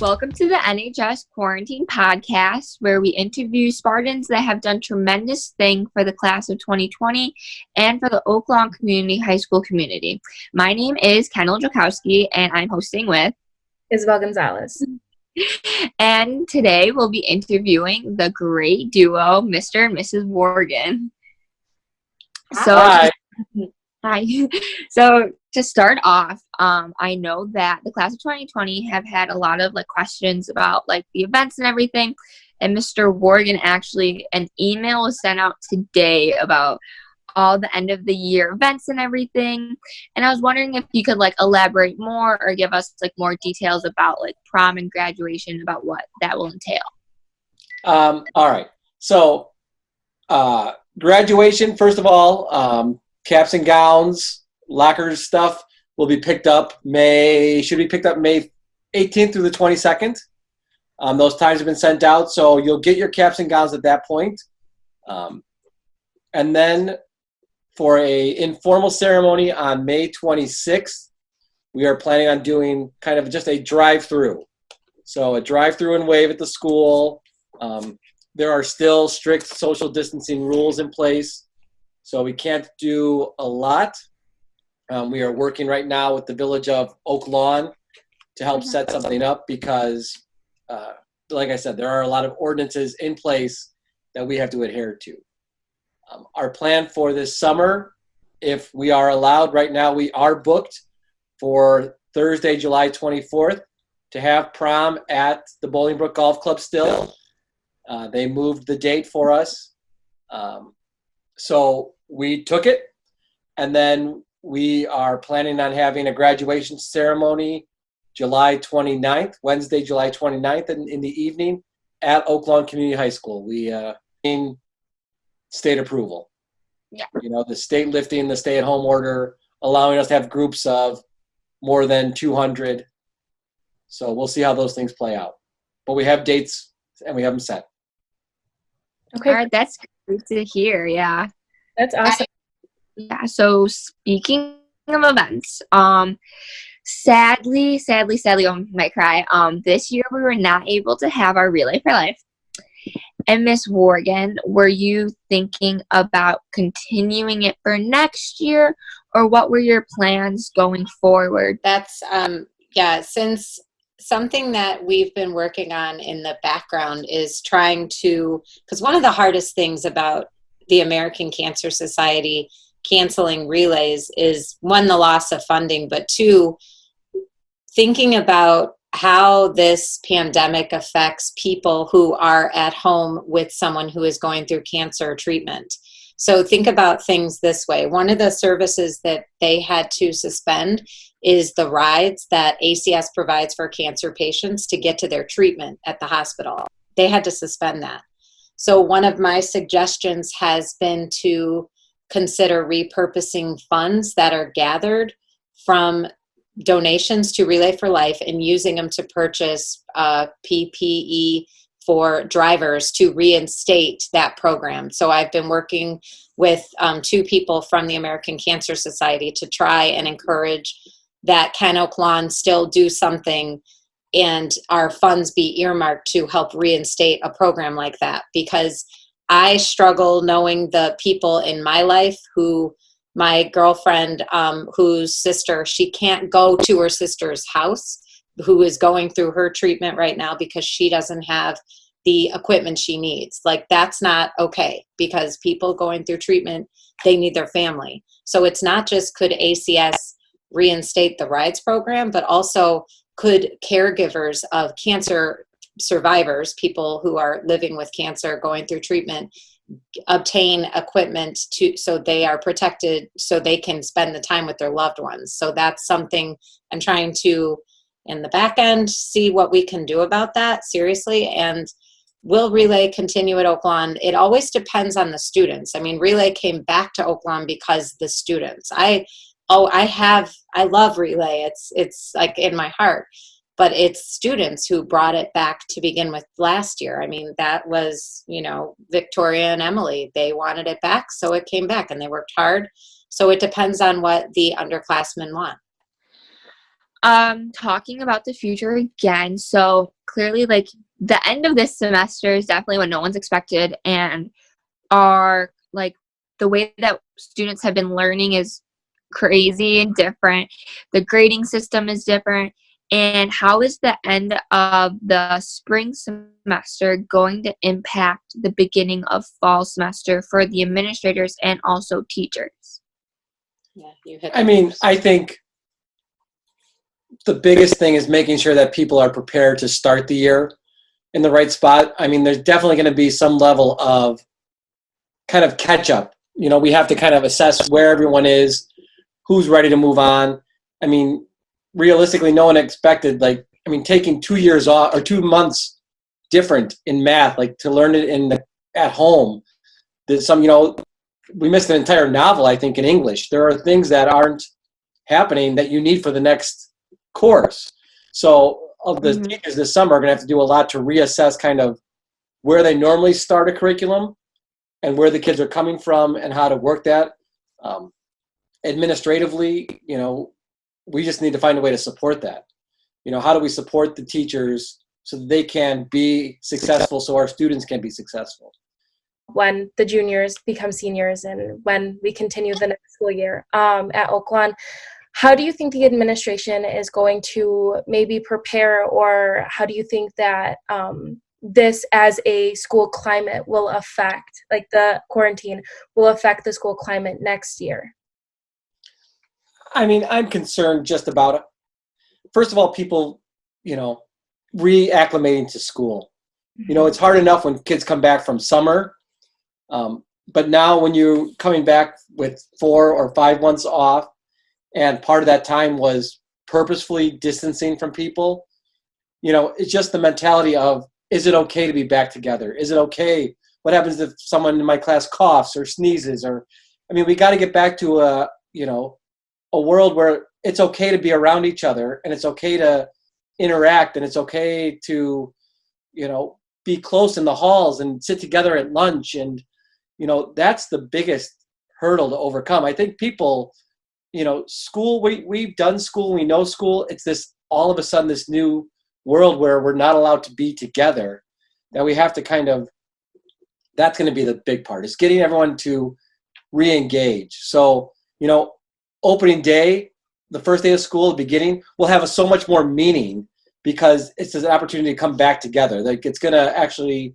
Welcome to the NHS Quarantine Podcast, where we interview Spartans that have done tremendous things for the class of 2020 and for the Oak Lawn Community High School community. My name is Kendall Jakowski, and I'm hosting with Isabel Gonzalez. And today we'll be interviewing the great duo, Mr. and Mrs. Wargin. Hi. Hi. So to start off, I know that the class of 2020 have had a lot of questions about the events and everything. And Mr. Wargin, actually, an email was sent out today about all the end of the year events and everything. And I was wondering if you could elaborate more or give us more details about prom and graduation, about what that will entail. All right. So graduation, first of all, caps and gowns, lockers stuff will be picked up May 18th through the 22nd. Those times have been sent out, so you'll get your caps and gowns at that point. And then for a informal ceremony on May 26th, we are planning on doing kind of just a drive-through. So a drive-through and wave at the school. There are still strict social distancing rules in place, so we can't do a lot. We are working right now with the village of Oak Lawn to help set something up because, like I said, there are a lot of ordinances in place that we have to adhere to. Our plan for this summer, if we are allowed right now, we are booked for Thursday, July 24th to have prom at the Bolingbrook Golf Club still. They moved the date for us. So we took it, and then we are planning on having a graduation ceremony July 29th, Wednesday, July 29th in the evening at Oak Lawn Community High School. We need state approval. Yeah. The state lifting the stay-at-home order, allowing us to have groups of more than 200. So we'll see how those things play out. But we have dates, and we have them set. Okay. All right, that's great to hear. Yeah. That's awesome. So speaking of events, sadly, I might cry. This year we were not able to have our Relay for Life. And Miss Wargin, were you thinking about continuing it for next year, or what were your plans going forward? That's since something that we've been working on in the background is trying to, because one of the hardest things about the American Cancer Society canceling relays is, one, the loss of funding, but two, thinking about how this pandemic affects people who are at home with someone who is going through cancer treatment. So think about things this way. One of the services that they had to suspend is the rides that ACS provides for cancer patients to get to their treatment at the hospital. They had to suspend that. So one of my suggestions has been to consider repurposing funds that are gathered from donations to Relay for Life and using them to purchase PPE for drivers to reinstate that program. So I've been working with two people from the American Cancer Society to try and encourage that Ken Oak Lawn still do something and our funds be earmarked to help reinstate a program like that, because I struggle knowing the people in my life who, my girlfriend, whose sister, she can't go to her sister's house, who is going through her treatment right now because she doesn't have the equipment she needs. That's not okay, because people going through treatment, they need their family. So it's not just could ACS reinstate the rides program, but also could caregivers of cancer survivors, people who are living with cancer going through treatment, obtain equipment so they are protected, so they can spend the time with their loved ones. So that's something I'm trying to, in the back end, see what we can do about that, seriously. And will Relay continue at Oak Lawn? It always depends on the students. I mean, Relay came back to Oak Lawn because the students. I love Relay. It's in my heart. But it's students who brought it back to begin with last year. I mean, that was, Victoria and Emily. They wanted it back, so it came back, and they worked hard. So it depends on what the underclassmen want. talking about the future again. So clearly, like, the end of this semester is definitely what no one's expected, and our, like, the way that students have been learning is crazy and different. The grading system is different. And how is the end of the spring semester going to impact the beginning of fall semester for the administrators and also teachers? Yeah, you hit. I mean, I think the biggest thing is making sure that people are prepared to start the year in the right spot. I mean, there's definitely going to be some level of kind of catch up. You know, we have to kind of assess where everyone is, who's ready to move on. I mean, realistically, no one expected, like, I mean, taking 2 years off or 2 months different in math, like to learn it at home. There's some, you know, we missed an entire novel, I think, in English. There are things that aren't happening that you need for the next course. So of the teachers this summer are going to have to do a lot to reassess kind of where they normally start a curriculum and where the kids are coming from and how to work that. Administratively, you know, we just need to find a way to support that. You know, how do we support the teachers so that they can be successful so our students can be successful? When the juniors become seniors and when we continue the next school year at Oaklawn, how do you think the administration is going to maybe prepare, or how do you think that this as a school climate will affect, like the quarantine will affect the school climate next year? I mean, I'm concerned just about, first of all, people, you know, reacclimating to school. You know, it's hard enough when kids come back from summer, but now when you're coming back with 4 or 5 months off, and part of that time was purposefully distancing from people, you know, it's just the mentality of, is it okay to be back together? Is it okay? What happens if someone in my class coughs or sneezes? Or, I mean, we got to get back to a world where it's okay to be around each other, and it's okay to interact, and it's okay to, you know, be close in the halls and sit together at lunch. And, you know, that's the biggest hurdle to overcome. I think people, you know, school, we've done school, we know school. It's this, all of a sudden, this new world where we're not allowed to be together, that we have to kind of, that's going to be the big part, is getting everyone to re-engage. So, you know, opening day, the first day of school, the beginning, will have so much more meaning because it's an opportunity to come back together. Like, it's going to actually,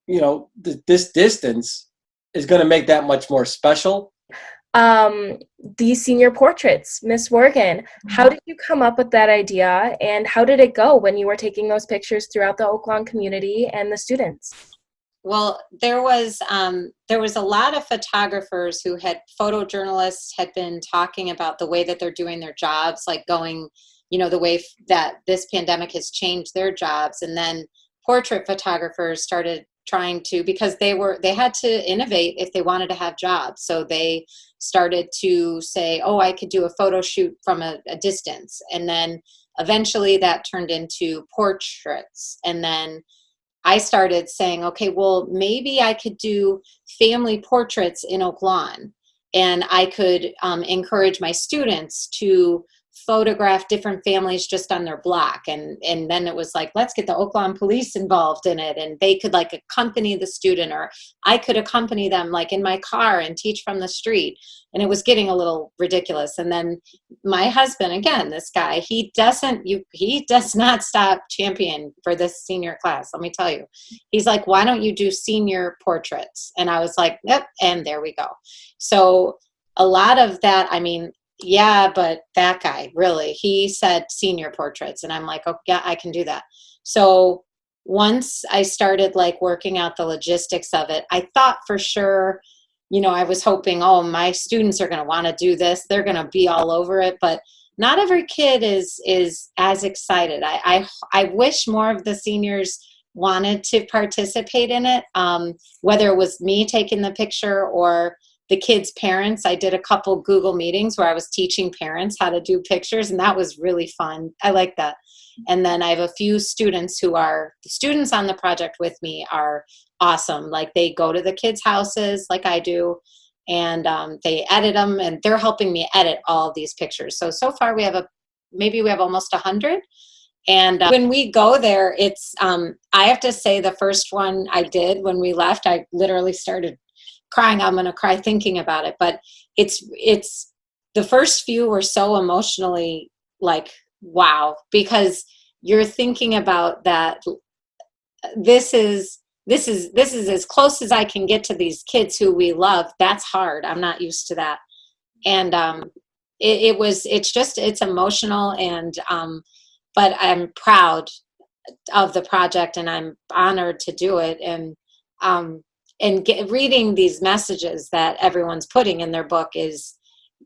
you know, this distance is going to make that much more special. These senior portraits, Miss Wargin, how did you come up with that idea, and how did it go when you were taking those pictures throughout the Oaklawn community and the students? Well, there was a lot of photographers who had, photojournalists had been talking about the way that they're doing their jobs, like going, you know, the way that this pandemic has changed their jobs. And then portrait photographers started trying to, because they had to innovate if they wanted to have jobs. So they started to say, oh, I could do a photo shoot from a distance. And then eventually that turned into portraits. And then I started saying, okay, well, maybe I could do family portraits in Oak Lawn, and I could encourage my students to photograph different families just on their block. And then it was like, let's get the Oak Lawn police involved in it. And they could like accompany the student, or I could accompany them like in my car and teach from the street. And it was getting a little ridiculous. And then my husband, again, this guy, he does not stop champion for this senior class. Let me tell you, he's like, why don't you do senior portraits? And I was like, yep. And there we go. So a lot of that, I mean, yeah, but that guy, really, he said senior portraits. And I'm like, oh, yeah, I can do that. So once I started like working out the logistics of it, I thought for sure, you know, I was hoping, oh, my students are going to want to do this. They're going to be all over it. But not every kid is as excited. I wish more of the seniors wanted to participate in it, whether it was me taking the picture or the kids' parents. I did a couple Google meetings where I was teaching parents how to do pictures, and that was really fun. I like that. And then I have a few students who are the students on the project with me are awesome. Like, they go to the kids' houses like I do, and they edit them, and they're helping me edit all of these pictures. So far we have maybe we have almost 100. And when we go there, it's, I have to say the first one I did when we left, I literally started crying. I'm going to cry thinking about it. But it's the first few were so emotionally like, wow, because you're thinking about that. This is as close as I can get to these kids who we love. That's hard. I'm not used to that. And it's emotional, and but I'm proud of the project, and I'm honored to do it. And reading these messages that everyone's putting in their book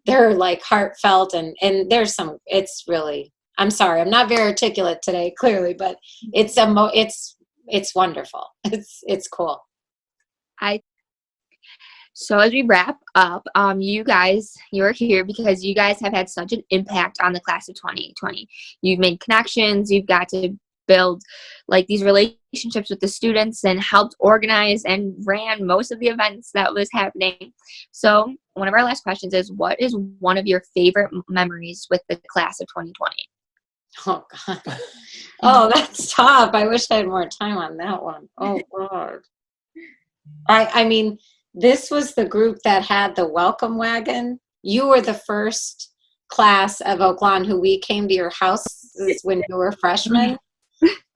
they're like heartfelt, and there's some, it's really, I'm sorry, I'm not very articulate today, clearly, but it's wonderful. It's cool. So as we wrap up, you're here because you guys have had such an impact on the class of 2020. You've made connections, you've got to build like these relationships with the students and helped organize and ran most of the events that was happening. So one of our last questions is, what is one of your favorite memories with the class of 2020? Oh, God. Oh, that's tough. I wish I had more time on that one. Oh, God. I mean, this was the group that had the welcome wagon. You were the first class of Oak Lawn who we came to your houses when you were freshmen.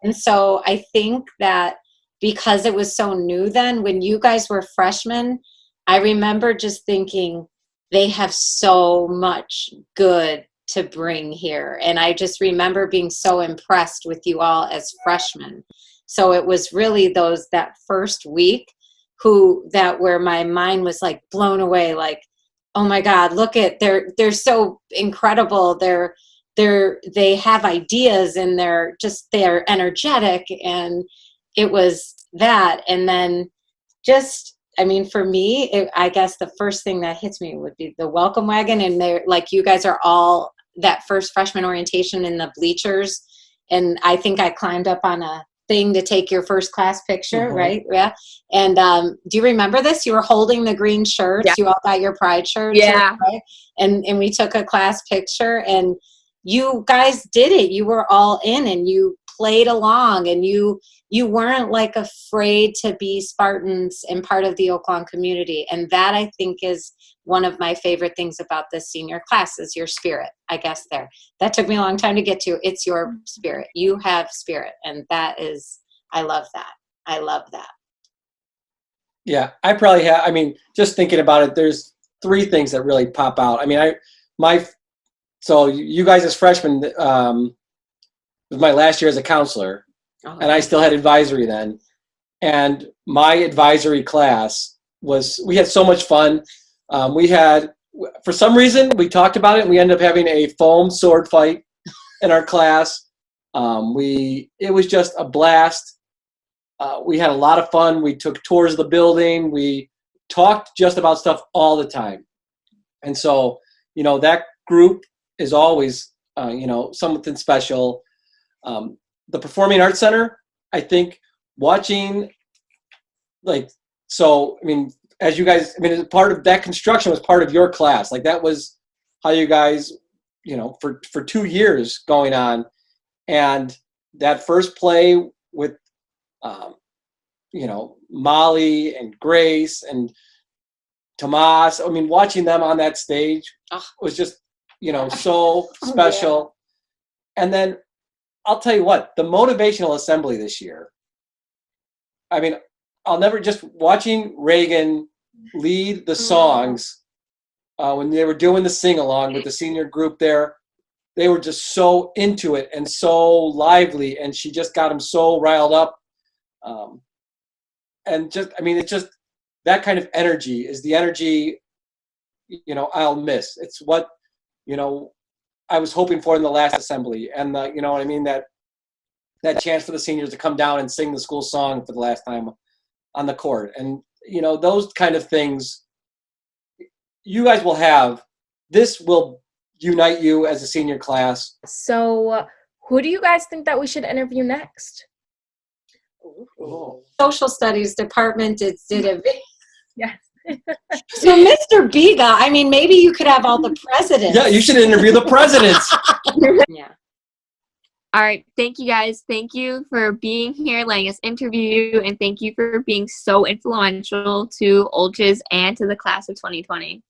And so I think that because it was so new then, when you guys were freshmen, I remember just thinking they have so much good to bring here. And I just remember being so impressed with you all as freshmen. So it was really that first week where my mind was like blown away, like, oh my God, look at, they're so incredible. They have ideas, and they're energetic. And it was that. And then for me, I guess the first thing that hits me would be the welcome wagon. And they're like, you guys are all that first freshman orientation in the bleachers. And I think I climbed up on a thing to take your first class picture, Mm-hmm. right? Yeah. And do you remember this? You were holding the green shirts. Yeah. You all got your pride shirts. Yeah. Right? And we took a class picture, and you guys did it. You were all in, and you played along, and you weren't like afraid to be Spartans and part of the Oak Lawn community. And that, I think, is one of my favorite things about this senior class, is your spirit, I guess. That took me a long time to get to. It's your spirit. You have spirit. And that is, I love that. I love that. Yeah, I probably have. I mean, just thinking about it, there's three things that really pop out. I mean, so you guys as freshmen, it was my last year as a counselor, and I still had advisory then. And my advisory class we had so much fun. For some reason, we talked about it, and we ended up having a foam sword fight in our class. It was just a blast. We had a lot of fun. We took tours of the building. We talked just about stuff all the time. And so, that group is always, something special. The Performing Arts Center, I think, watching, as you guys, part of that construction was part of your class. Like, that was how you guys, for 2 years going on. And that first play with, Molly and Grace and Tomas, watching them on that stage was just, so special. Yeah. And then I'll tell you what, the motivational assembly this year, I'll never, just watching Reagan lead the songs when they were doing the sing-along with the senior group there, they were just so into it and so lively, and she just got them so riled up. And just, it's just that kind of energy is the energy, I'll miss. It's what, I was hoping for in the last assembly. And, that chance for the seniors to come down and sing the school song for the last time on the court. And, those kind of things you guys will have. This will unite you as a senior class. So who do you guys think that we should interview next? Social studies department did a Yes. So, Mr. Biga, I mean, maybe you could have all the presidents. Yeah, you should interview the presidents. Yeah. All right. Thank you guys. Thank you for being here, letting us interview you, and thank you for being so influential to Olches and to the class of 2020.